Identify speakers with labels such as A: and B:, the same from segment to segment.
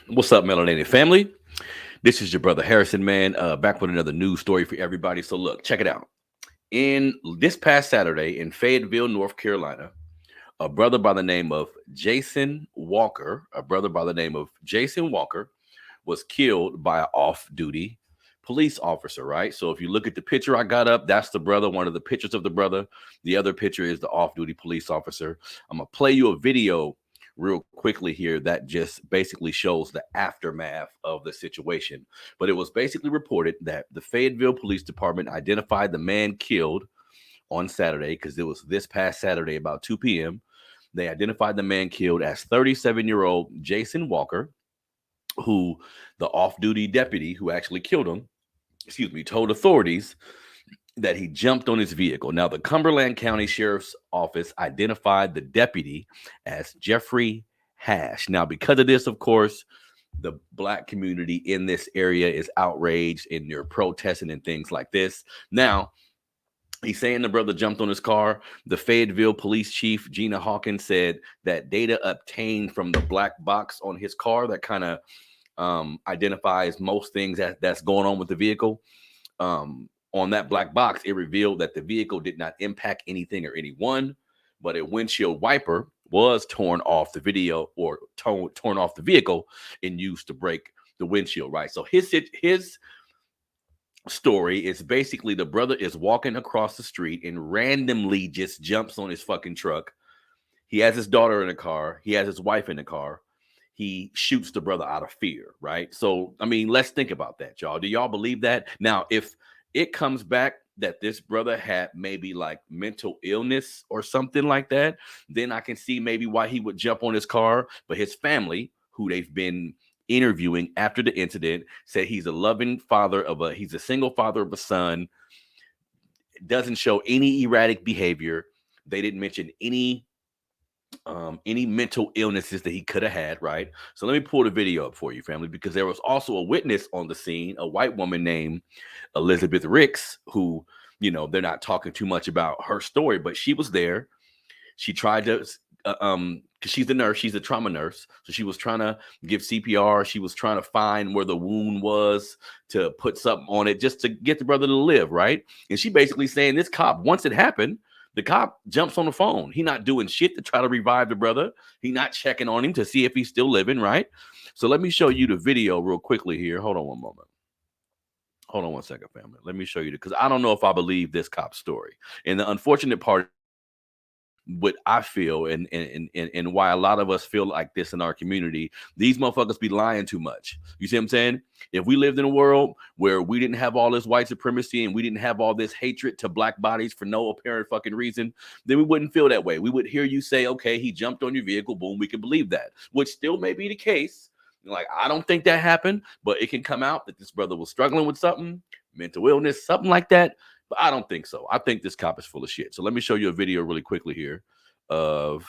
A: What's up, Melanated family? This is your brother Harrison, man. Back with another news story for everybody. So, look, check it out. In this past Saturday in Fayetteville, North Carolina, a brother by the name of Jason Walker, was killed by an off-duty police officer. Right. So, if you look at the picture I got up, that's the brother. One of the pictures of the brother. The other picture is the off-duty police officer. I'm gonna play you a video real quickly here that just basically shows the aftermath of the situation. But it was basically reported that the Fayetteville Police Department identified the man killed on Saturday, because it was this past Saturday about 2 p.m. They identified the man killed as 37-year-old Jason Walker, who the off-duty deputy who actually killed him, told authorities that he jumped on his vehicle. Now, the Cumberland County Sheriff's Office identified the deputy as Jeffrey Hash. Now, because of this, of course, the black community in this area is outraged and they're protesting and things like this. Now, he's saying the brother jumped on his car. The Fayetteville Police Chief, Gina Hawkins, said that data obtained from the black box on his car that kind of identifies most things that's going on with the vehicle. On that black box, it revealed that the vehicle did not impact anything or anyone, but a windshield wiper was torn off the video or torn off the vehicle and used to break the windshield, right? So his story is basically the brother is walking across the street and randomly just jumps on his fucking truck. He has his daughter in the car. He has his wife in the car. He shoots the brother out of fear, right? So, I mean, let's think about that, y'all. Do y'all believe that? Now, if it comes back that this brother had maybe like mental illness or something like that, then I can see maybe why he would jump on his car. But his family, who they've been interviewing after the incident, said he's a loving father he's a single father of a son, doesn't show any erratic behavior. They didn't mention any mental illnesses that he could have had, right? So let me pull the video up for you, family, because there was also a witness on the scene, a white woman named Elizabeth Ricks, who, they're not talking too much about her story, but she was there. She tried to, because she's a nurse, she's a trauma nurse. So she was trying to give CPR. She was trying to find where the wound was to put something on it just to get the brother to live, right? And she basically saying this cop, once it happened, the cop jumps on the phone. He not doing shit to try to revive the brother. He not checking on him to see if he's still living, right? So let me show you the video real quickly here. Hold on one moment. Hold on one second, family. Let me show you, because I don't know if I believe this cop's story. And the unfortunate part, what I feel and why a lot of us feel like this in our community, these motherfuckers be lying too much. You see what I'm saying? If we lived in a world where we didn't have all this white supremacy and we didn't have all this hatred to black bodies for no apparent fucking reason, then we wouldn't feel that way. We would hear you say, okay, he jumped on your vehicle, boom, we can believe that, which still may be the case. Like, I don't think that happened, but it can come out that this brother was struggling with something, mental illness, something like that. But I don't think so. I think this cop is full of shit. So let me show you a video really quickly here of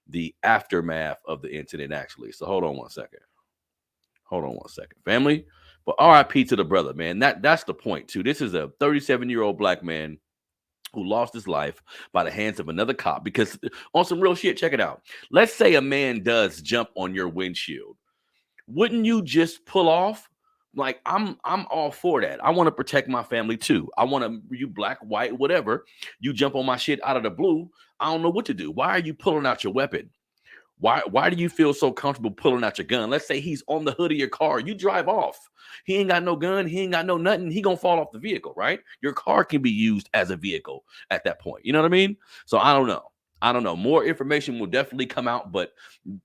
A: the aftermath of the incident, actually. So hold on one second. Family. But RIP to the brother, man. That's the point, too. This is a 37-year-old black man who lost his life by the hands of another cop. Because on some real shit, check it out. Let's say a man does jump on your windshield. Wouldn't you just pull off? Like, I'm all for that. I want to protect my family too. I want to, you black, white, whatever, you jump on my shit out of the blue, I don't know what to do. Why are you pulling out your weapon? Why do you feel so comfortable pulling out your gun? Let's say he's on the hood of your car. You drive off. He ain't got no gun. He ain't got no nothing. He gonna fall off the vehicle, right? Your car can be used as a vehicle at that point. You know what I mean? So I don't know. More information will definitely come out, but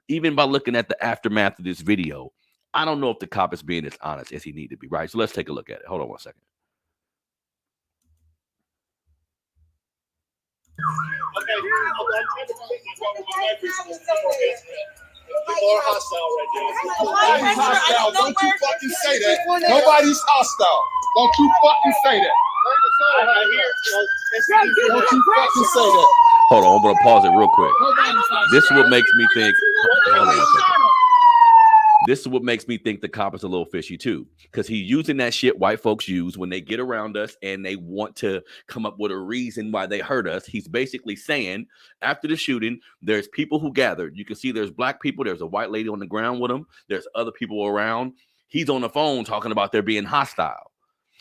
A: even by looking at the aftermath of this video, I don't know if the cop is being as honest as he need to be, right? So let's take a look at it. Hold on one second. Okay.
B: People are hostile right now. Nobody's hostile. Don't you fucking say that. Nobody's hostile. Don't you fucking say that. Don't you fucking say that.
A: Hold on, I'm gonna pause it real quick. This is what makes me think. Hold on a second. this is what makes me think the cop is a little fishy too, because he's using that shit white folks use when they get around us and they want to come up with a reason why they hurt us. He's basically saying after the shooting, there's people who gathered. You can see there's black people. There's a white lady on the ground with him. There's other people around. He's on the phone talking about there being hostile.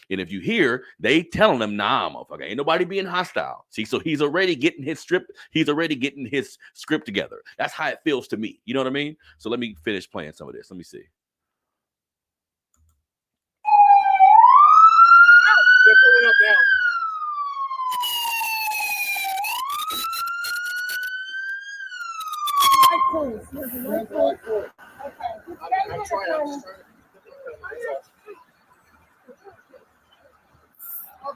A: And if you hear, they telling him, nah, motherfucker, ain't nobody being hostile. See, so he's already getting his script. He's already getting his script together. That's how it feels to me. You know what I mean? So let me finish playing some of this. Let me see.
C: They're pulling up now. I'm trying.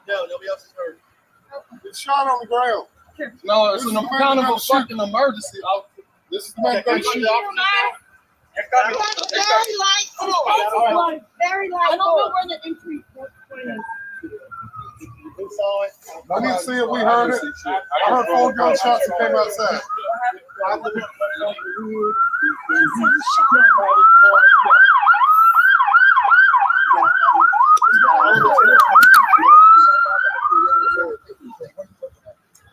C: No, nobody else is hurt.
B: It's shot on the ground.
C: No, it's an kind of a fucking emergency.
B: This is the man that shoot.
D: Very light. Very light. I don't know where the entry is.
B: I didn't see it. We heard it. I heard 4 gunshots that came outside.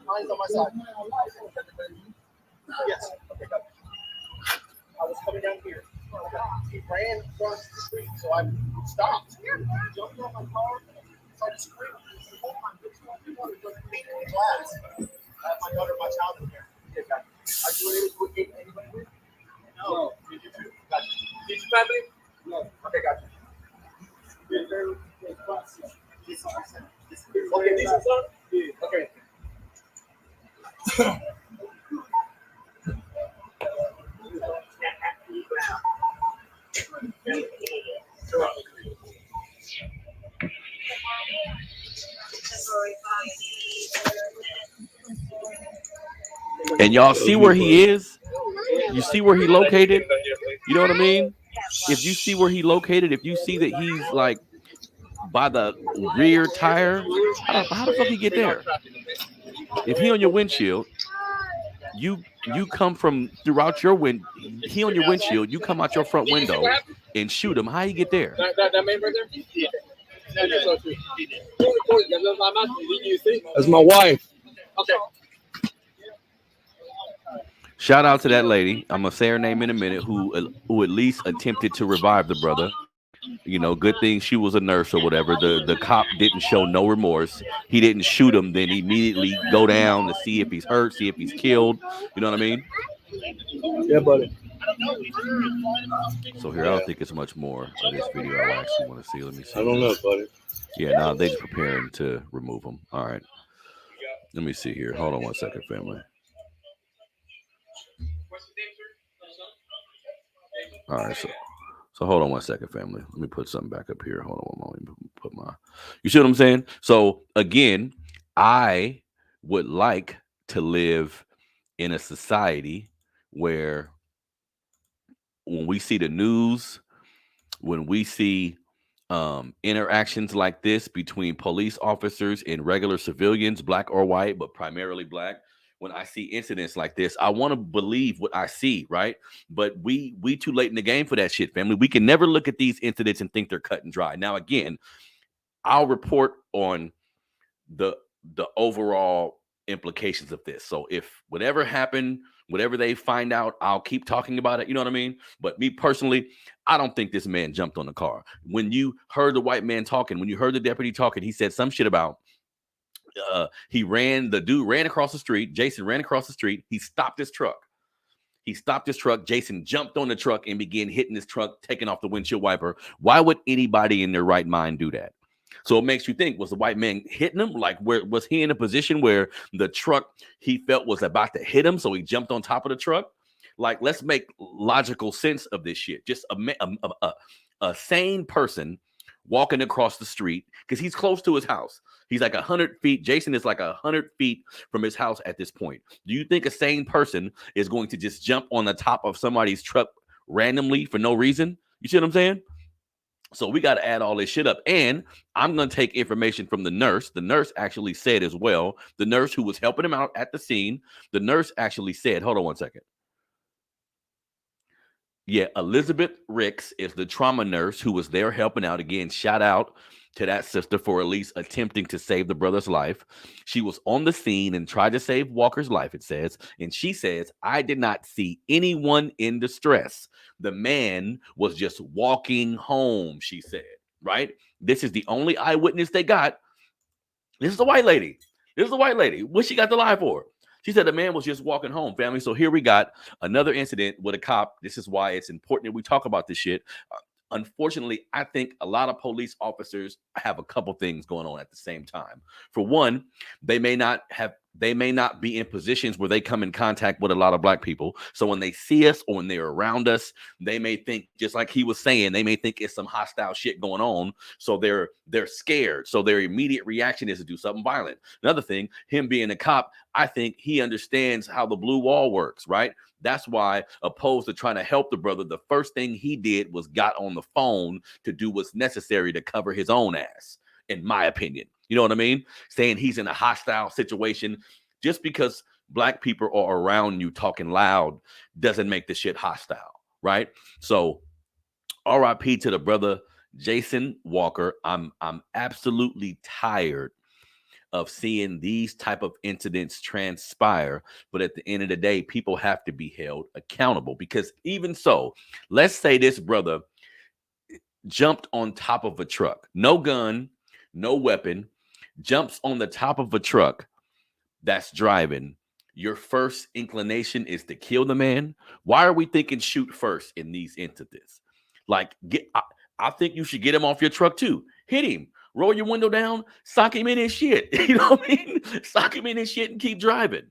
C: Mine's on my side. Yes. Okay, got it. I was coming down here. He ran across the street, so I stopped. Jumped off my car, started screaming. Glass. I have my daughter and my child in here. Okay, got it. Are you able to engage anybody with? No. Did you too? Got you. Did you family? No. Okay, got you. Okay, these are some? Yeah. Okay.
A: And y'all see where he is? You see where he located? You know what I mean? If you see where he located, if you see that he's like by the rear tire, how the fuck he get there? If he on your windshield, you come from throughout your he on your windshield, you come out your front window and shoot him. How you get there?
C: That man right there? That's my wife. Okay.
A: Shout out to that lady. I'm gonna say her name in a minute. Who at least attempted to revive the brother. You know, good thing she was a nurse or whatever. The cop didn't show no remorse. He didn't shoot him, then immediately go down to see if he's hurt, see if he's killed. You know what I mean?
C: Yeah, buddy.
A: So here, I don't think it's much more of this video I actually want to see. Let me see.
C: I don't know, buddy.
A: Yeah, no, they just preparing to remove him. All right. Let me see here. Hold on one second, family. All right, so hold on one second, family. Let me put something back up here. Hold on one moment. Put my, you see what I'm saying? So again, I would like to live in a society where when we see the news, when we see interactions like this between police officers and regular civilians, black or white, but primarily black, when I see incidents like this, I want to believe what I see, right? But we too late in the game for that shit, family. We can never look at these incidents and think they're cut and dry. Now, again, I'll report on the overall implications of this. So if whatever happened, whatever they find out, I'll keep talking about it. You know what I mean? But me personally, I don't think this man jumped on the car. When you heard the white man talking, when you heard the deputy talking, he said some shit about the dude ran across the street. Jason ran across the street. He stopped his truck. Jason jumped on the truck and began hitting his truck, taking off the windshield wiper. Why would anybody in their right mind do that? So it makes you think, was the white man hitting him? Like, where was he in a position where the truck he felt was about to hit him, so he jumped on top of the truck? Like, let's make logical sense of this shit. Just a sane person walking across the street, because he's close to his house. He's like 100 feet. Jason is like 100 feet from his house at this point. Do you think a sane person is going to just jump on the top of somebody's truck randomly for no reason? You see what I'm saying? So we got to add all this shit up. And I'm going to take information from the nurse. The nurse actually said as well, the nurse who was helping him out at the scene, the nurse actually said, hold on one second. Yeah, Elizabeth Ricks is the trauma nurse who was there helping out. Again, shout out to that sister for at least attempting to save the brother's life. She was on the scene and tried to save Walker's life, it says. And she says, I did not see anyone in distress. The man was just walking home, she said, right? This is the only eyewitness they got. This is the white lady. This is the white lady. What she got to lie for? She said the man was just walking home, family. So here we got another incident with a cop. This is why it's important that we talk about this shit. Unfortunately, I think a lot of police officers have a couple things going on at the same time. For one, they may not be in positions where they come in contact with a lot of black people. So when they see us or when they're around us, they may think, just like he was saying, they may think it's some hostile shit going on. So they're scared. So their immediate reaction is to do something violent. Another thing, him being a cop, I think he understands how the blue wall works, right? That's why, opposed to trying to help the brother, the first thing he did was got on the phone to do what's necessary to cover his own ass, in my opinion. You know what I mean? Saying he's in a hostile situation. Just because black people are around you talking loud doesn't make the shit hostile, right? So RIP to the brother Jason Walker. I'm absolutely tired of seeing these type of incidents transpire, but at the end of the day, people have to be held accountable. Because even so, let's say this brother jumped on top of a truck, no gun, no weapon, jumps on the top of a truck that's driving. Your first inclination is to kill the man. Why are we thinking shoot first in these instances? Like, I think you should get him off your truck too. Hit him. Roll your window down, sock him in his shit. You know what I mean? Sock him in his shit and keep driving.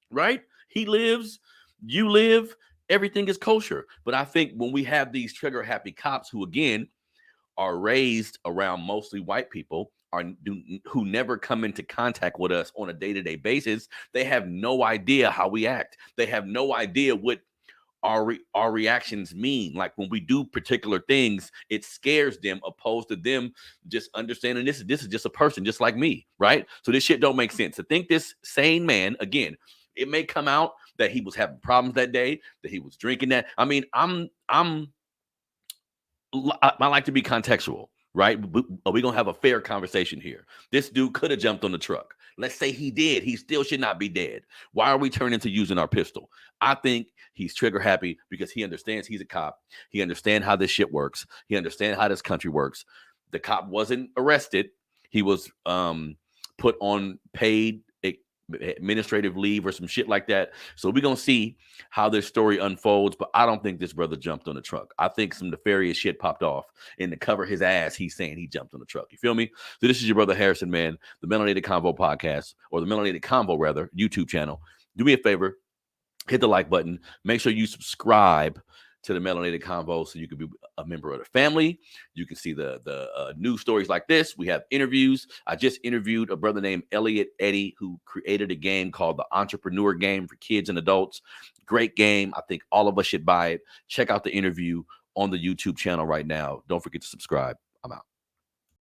A: Right? He lives, you live, everything is kosher. But I think when we have these trigger happy cops who, again, are raised around mostly white people, who never come into contact with us on a day-to-day basis, they have no idea how we act. They have no idea what our reactions mean. Like when we do particular things, it scares them, opposed to them just understanding this is just a person just like me, right? So this shit don't make sense. To think this sane man, again, it may come out that he was having problems that day, that he was drinking that. I mean, I like to be contextual, right? Are we gonna have a fair conversation here? This dude could have jumped on the truck. Let's say he did. He still should not be dead. Why are we turning to using our pistol? I think he's trigger happy because he understands he's a cop. He understands how this shit works. He understands how this country works. The cop wasn't arrested. He was put on paid administrative leave or some shit like that. So we're gonna see how this story unfolds, but I don't think this brother jumped on the truck. I think some nefarious shit popped off, and to cover his ass, he's saying he jumped on the truck. You feel me? So this is your brother Harrison, man, the Melanated Convo podcast, or the Melanated Convo rather, YouTube channel. Do me a favor, hit the like button, make sure you subscribe to the Melanated Convo so you can be a member of the family. You can see the news stories like this. We have interviews. I just interviewed a brother named Elliot Eddy, who created a game called the Entrepreneur Game for kids and adults. Great game. I think all of us should buy it. Check out the interview on the YouTube channel right now. Don't forget to subscribe.